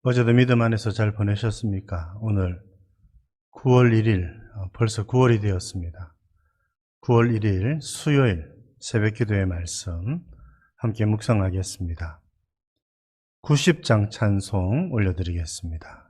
어제도 믿음 안에서 잘 보내셨습니까? 오늘 9월 1일, 벌써 9월이 되었습니다. 9월 1일 수요일 새벽 기도의 말씀 함께 묵상하겠습니다. 90장 찬송 올려드리겠습니다.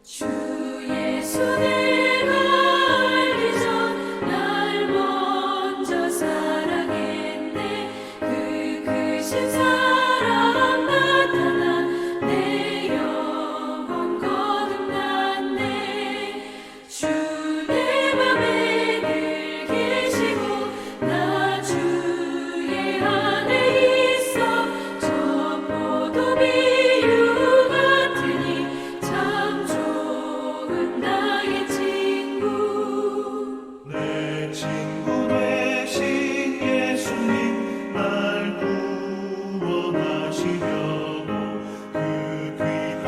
주 예수 내가 알기 전 날 먼저 사랑했네. 그 크신 사랑 나타나 내 영혼 거듭났네. 주 내 맘에 늘 계시고 나 주의 안에 있어. 저 포도 비유 같으니 참 좋은 나의 친구. 내 친구 되신 예수님 날 구원하시려고 그 귀한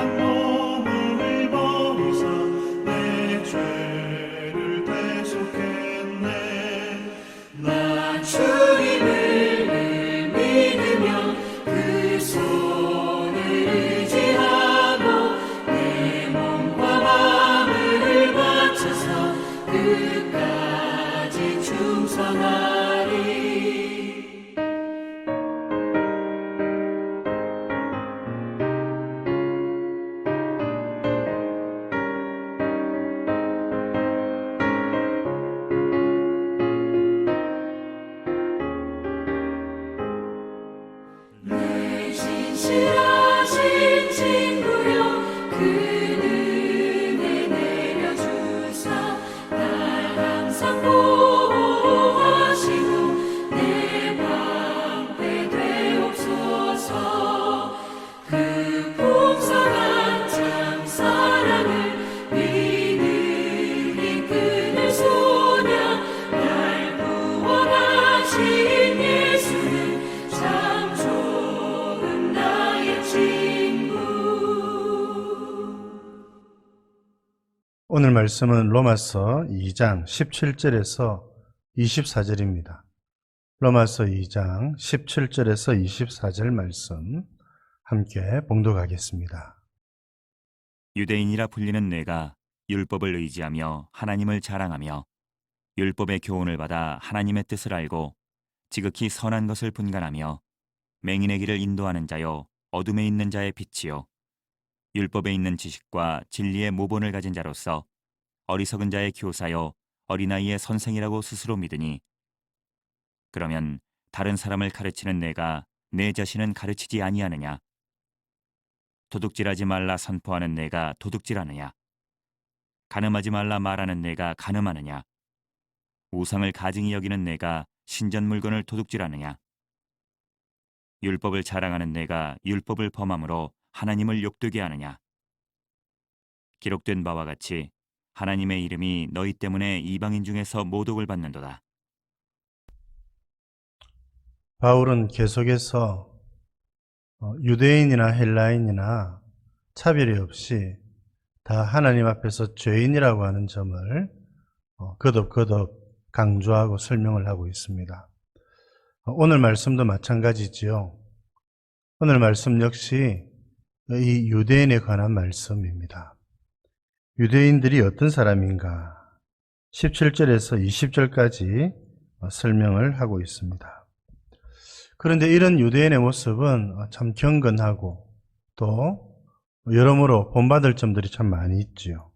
몸을 버리사 내 죄를 대속했네. 나 주님을 늘 믿으며 그 손을 의지하고 내 몸과 마음을 바쳐서 끝까지 충성하리. 내 진실하신 친구여 그 은혜 내려주사 날 항상 보호하시고 내 방패 되옵소서. 그 풍성한 참 사랑을 믿음이 이끄는 소냐 날 구원하신 예수는 참 좋은 나의 친구. 오늘 말씀은 로마서 2장 17절에서 24절입니다. 로마서 2장 17절에서 24절 말씀 함께 봉독하겠습니다. 유대인이라 불리는 내가 율법을 의지하며 하나님을 자랑하며 율법의 교훈을 받아 하나님의 뜻을 알고 지극히 선한 것을 분간하며 맹인의 길을 인도하는 자요 어둠에 있는 자의 빛이요 율법에 있는 지식과 진리의 모본을 가진 자로서 어리석은 자의 교사요 어린아이의 선생이라고 스스로 믿으니 그러면 다른 사람을 가르치는 내가 내 자신은 가르치지 아니하느냐? 도둑질하지 말라 선포하는 내가 도둑질하느냐? 간음하지 말라 말하는 내가 간음하느냐? 우상을 가증히 여기는 내가 신전 물건을 도둑질하느냐? 율법을 자랑하는 내가 율법을 범함으로 하나님을 욕되게 하느냐? 기록된 바와 같이 하나님의 이름이 너희 때문에 이방인 중에서 모독을 받는도다. 바울은 계속해서 유대인이나 헬라인이나 차별이 없이 다 하나님 앞에서 죄인이라고 하는 점을 거듭거듭 강조하고 설명을 하고 있습니다. 오늘 말씀도 마찬가지지요. 오늘 말씀 역시 이 유대인에 관한 말씀입니다. 유대인들이 어떤 사람인가? 17절에서 20절까지 설명을 하고 있습니다. 그런데 이런 유대인의 모습은 참 경건하고 또 여러모로 본받을 점들이 참 많이 있지요.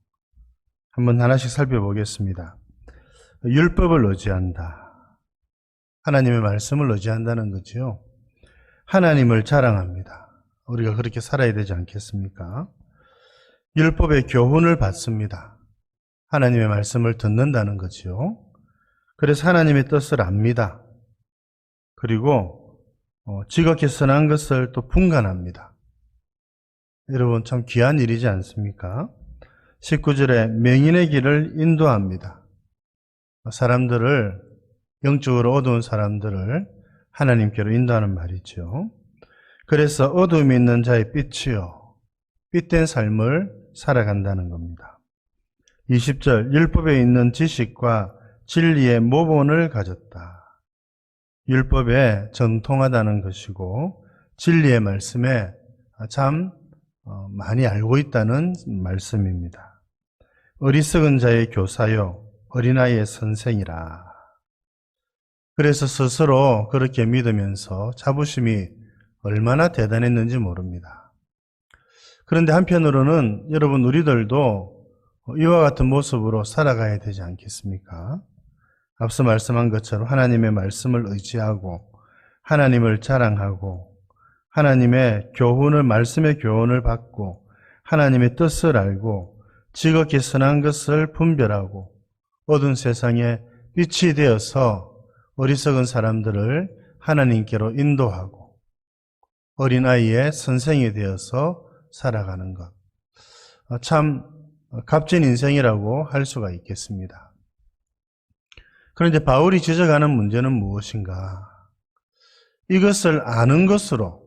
한번 하나씩 살펴보겠습니다. 율법을 의지한다. 하나님의 말씀을 의지한다는 거지요. 하나님을 자랑합니다. 우리가 그렇게 살아야 되지 않겠습니까? 율법의 교훈을 받습니다. 하나님의 말씀을 듣는다는 거지요. 그래서 하나님의 뜻을 압니다. 그리고 지극히 선한 것을 또 분간합니다. 여러분 참 귀한 일이지 않습니까? 19절에 맹인의 길을 인도합니다. 사람들을 영적으로 어두운 사람들을 하나님께로 인도하는 말이죠. 그래서 어둠이 있는 자의 빛이요 삐된 삶을 살아간다는 겁니다. 20절, 율법에 있는 지식과 진리의 모본을 가졌다. 율법에 전통하다는 것이고 진리의 말씀에 참 많이 알고 있다는 말씀입니다. 어리석은 자의 교사요 어린아이의 선생이라. 그래서 스스로 그렇게 믿으면서 자부심이 얼마나 대단했는지 모릅니다. 그런데 한편으로는 여러분 우리들도 이와 같은 모습으로 살아가야 되지 않겠습니까? 앞서 말씀한 것처럼 하나님의 말씀을 의지하고 하나님을 자랑하고 하나님의 교훈을, 말씀의 교훈을 받고 하나님의 뜻을 알고 지극히 선한 것을 분별하고 어두운 세상에 빛이 되어서 어리석은 사람들을 하나님께로 인도하고 어린아이의 선생이 되어서 살아가는 것. 참 값진 인생이라고 할 수가 있겠습니다. 그런데 바울이 지적하는 문제는 무엇인가? 이것을 아는 것으로,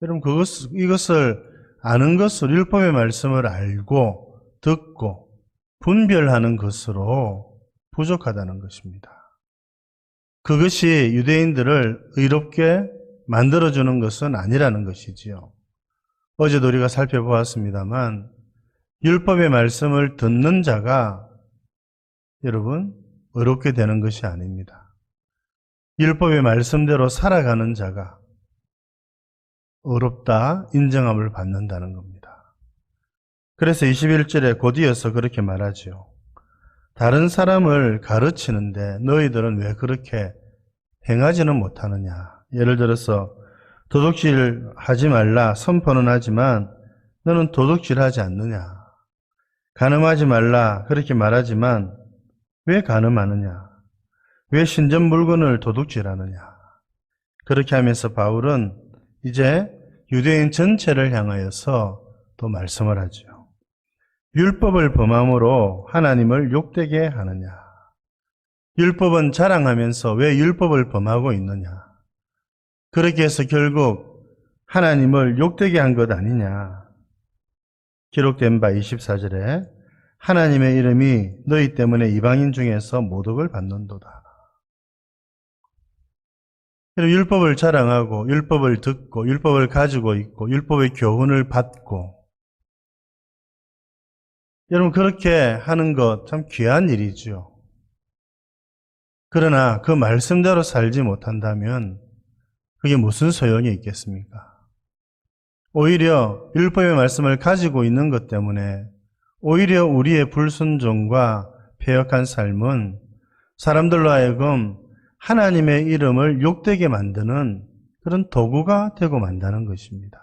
여러분 이것을 아는 것으로 율법의 말씀을 알고 듣고 분별하는 것으로 부족하다는 것입니다. 그것이 유대인들을 의롭게 만들어주는 것은 아니라는 것이지요. 어제도 우리가 살펴보았습니다만 율법의 말씀을 듣는 자가 여러분 의롭게 되는 것이 아닙니다. 율법의 말씀대로 살아가는 자가 의롭다 인정함을 받는다는 겁니다. 그래서 21절에 곧이어서 그렇게 말하죠. 다른 사람을 가르치는데 너희들은 왜 그렇게 행하지는 못하느냐. 예를 들어서 도둑질 하지 말라 선포는 하지만 너는 도둑질하지 않느냐. 간음하지 말라 그렇게 말하지만 왜 간음하느냐. 왜 신전 물건을 도둑질하느냐. 그렇게 하면서 바울은 이제 유대인 전체를 향하여서 또 말씀을 하죠. 율법을 범함으로 하나님을 욕되게 하느냐. 율법은 자랑하면서 왜 율법을 범하고 있느냐. 그렇게 해서 결국 하나님을 욕되게 한 것 아니냐. 기록된 바 24절에 하나님의 이름이 너희 때문에 이방인 중에서 모독을 받는도다. 율법을 자랑하고 율법을 듣고 율법을 가지고 있고 율법의 교훈을 받고 여러분 그렇게 하는 것 참 귀한 일이죠. 그러나 그 말씀대로 살지 못한다면 그게 무슨 소용이 있겠습니까? 오히려 율법의 말씀을 가지고 있는 것 때문에 오히려 우리의 불순종과 패역한 삶은 사람들로 하여금 하나님의 이름을 욕되게 만드는 그런 도구가 되고 만다는 것입니다.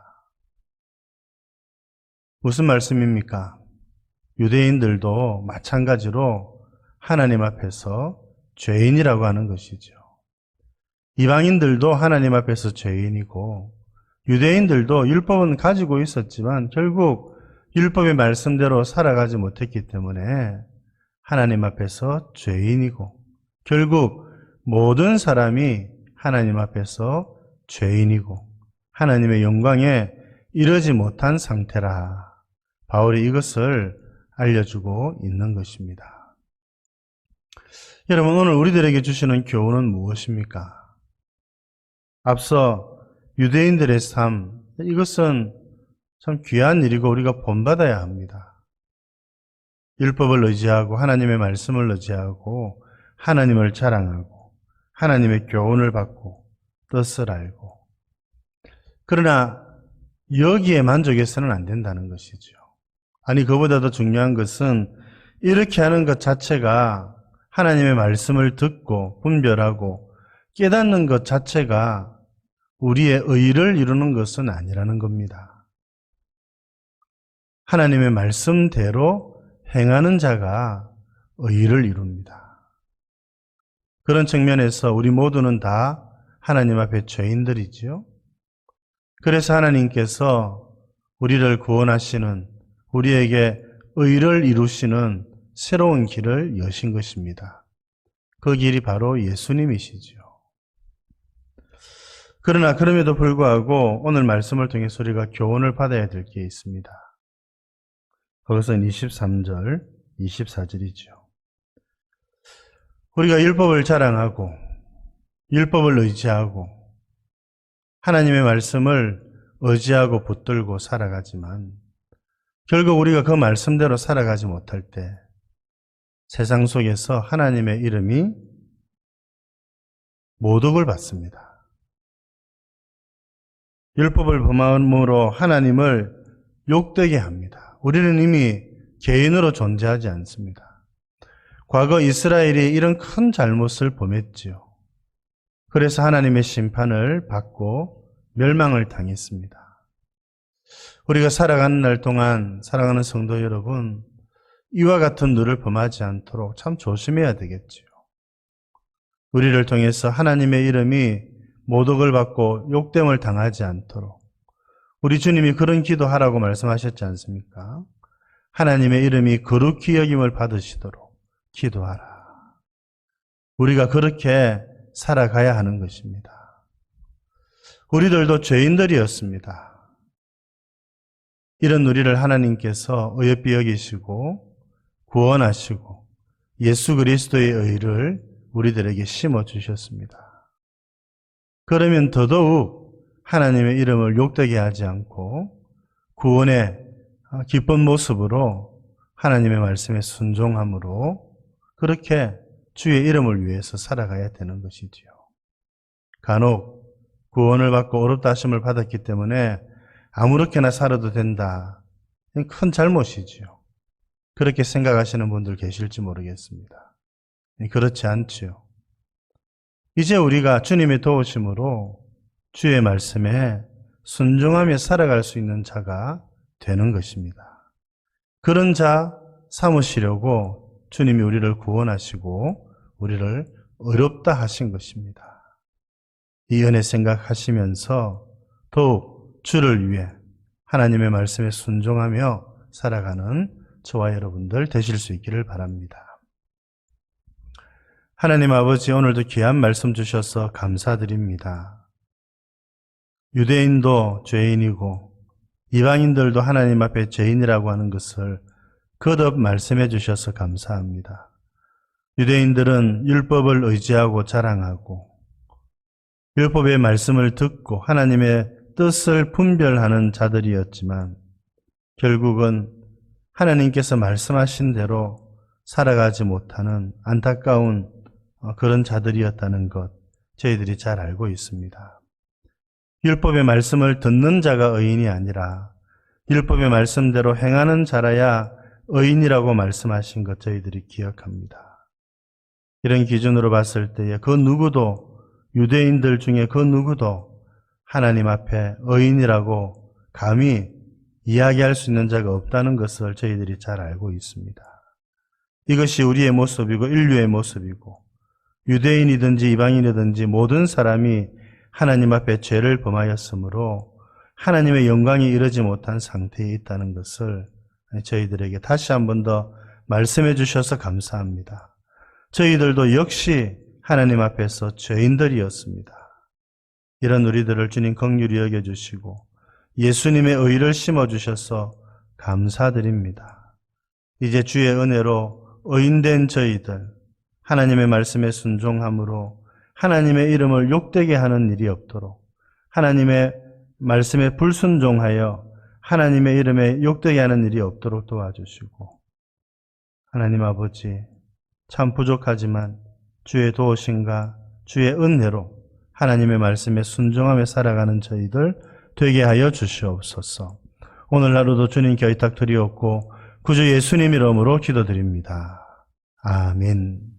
무슨 말씀입니까? 유대인들도 마찬가지로 하나님 앞에서 죄인이라고 하는 것이죠. 이방인들도 하나님 앞에서 죄인이고 유대인들도 율법은 가지고 있었지만 결국 율법의 말씀대로 살아가지 못했기 때문에 하나님 앞에서 죄인이고 결국 모든 사람이 하나님 앞에서 죄인이고 하나님의 영광에 이르지 못한 상태라. 바울이 이것을 알려주고 있는 것입니다. 여러분 오늘 우리들에게 주시는 교훈은 무엇입니까? 앞서 유대인들의 삶, 이것은 참 귀한 일이고 우리가 본받아야 합니다. 율법을 의지하고 하나님의 말씀을 의지하고 하나님을 자랑하고 하나님의 교훈을 받고 뜻을 알고 그러나 여기에 만족해서는 안 된다는 것이죠. 아니 그보다 더 중요한 것은 이렇게 하는 것 자체가 하나님의 말씀을 듣고 분별하고 깨닫는 것 자체가 우리의 의를 이루는 것은 아니라는 겁니다. 하나님의 말씀대로 행하는 자가 의를 이룹니다. 그런 측면에서 우리 모두는 다 하나님 앞에 죄인들이지요. 그래서 하나님께서 우리를 구원하시는 우리에게 의를 이루시는 새로운 길을 여신 것입니다. 그 길이 바로 예수님이시죠. 그러나 그럼에도 불구하고 오늘 말씀을 통해서 우리가 교훈을 받아야 될 게 있습니다. 그것은 23절, 24절이죠. 우리가 율법을 자랑하고 율법을 의지하고 하나님의 말씀을 의지하고 붙들고 살아가지만 결국 우리가 그 말씀대로 살아가지 못할 때 세상 속에서 하나님의 이름이 모독을 받습니다. 율법을 범함으로 하나님을 욕되게 합니다. 우리는 이미 개인으로 존재하지 않습니다. 과거 이스라엘이 이런 큰 잘못을 범했지요. 그래서 하나님의 심판을 받고 멸망을 당했습니다. 우리가 살아가는 날 동안 사랑하는 성도 여러분, 이와 같은 누를 범하지 않도록 참 조심해야 되겠지요. 우리를 통해서 하나님의 이름이 모독을 받고 욕됨을 당하지 않도록 우리 주님이 그런 기도하라고 말씀하셨지 않습니까? 하나님의 이름이 거룩히 여김을 받으시도록 기도하라. 우리가 그렇게 살아가야 하는 것입니다. 우리들도 죄인들이었습니다. 이런 우리를 하나님께서 어여삐 여기시고 구원하시고 예수 그리스도의 의를 우리들에게 심어주셨습니다. 그러면 더더욱 하나님의 이름을 욕되게 하지 않고 구원의 기쁜 모습으로 하나님의 말씀에 순종함으로 그렇게 주의 이름을 위해서 살아가야 되는 것이지요. 간혹 구원을 받고 어렵다 하심을 받았기 때문에 아무렇게나 살아도 된다. 큰 잘못이지요. 그렇게 생각하시는 분들 계실지 모르겠습니다. 그렇지 않지요. 이제 우리가 주님의 도우심으로 주의 말씀에 순종하며 살아갈 수 있는 자가 되는 것입니다. 그런 자 삼으시려고 주님이 우리를 구원하시고 우리를 어렵다 하신 것입니다. 이 은혜 생각하시면서 더욱 주를 위해 하나님의 말씀에 순종하며 살아가는 저와 여러분들 되실 수 있기를 바랍니다. 하나님 아버지, 오늘도 귀한 말씀 주셔서 감사드립니다. 유대인도 죄인이고 이방인들도 하나님 앞에 죄인이라고 하는 것을 거듭 말씀해 주셔서 감사합니다. 유대인들은 율법을 의지하고 자랑하고 율법의 말씀을 듣고 하나님의 뜻을 분별하는 자들이었지만 결국은 하나님께서 말씀하신 대로 살아가지 못하는 안타까운 그런 자들이었다는 것 저희들이 잘 알고 있습니다. 율법의 말씀을 듣는 자가 의인이 아니라 율법의 말씀대로 행하는 자라야 의인이라고 말씀하신 것 저희들이 기억합니다. 이런 기준으로 봤을 때에 그 누구도 유대인들 중에 그 누구도 하나님 앞에 의인이라고 감히 이야기할 수 있는 자가 없다는 것을 저희들이 잘 알고 있습니다. 이것이 우리의 모습이고 인류의 모습이고 유대인이든지 이방인이든지 모든 사람이 하나님 앞에 죄를 범하였으므로 하나님의 영광이 이르지 못한 상태에 있다는 것을 저희들에게 다시 한 번 더 말씀해 주셔서 감사합니다. 저희들도 역시 하나님 앞에서 죄인들이었습니다. 이런 우리들을 주님 긍휼히 여겨주시고 예수님의 의를 심어주셔서 감사드립니다. 이제 주의 은혜로 의인된 저희들 하나님의 말씀에 순종함으로 하나님의 이름을 욕되게 하는 일이 없도록 하나님의 말씀에 불순종하여 하나님의 이름에 욕되게 하는 일이 없도록 도와주시고 하나님 아버지 참 부족하지만 주의 도우심과 주의 은혜로 하나님의 말씀에 순종하며 살아가는 저희들 되게 하여 주시옵소서. 오늘 하루도 주님께 의탁드리옵고 구주 예수님 이름으로 기도드립니다. 아멘.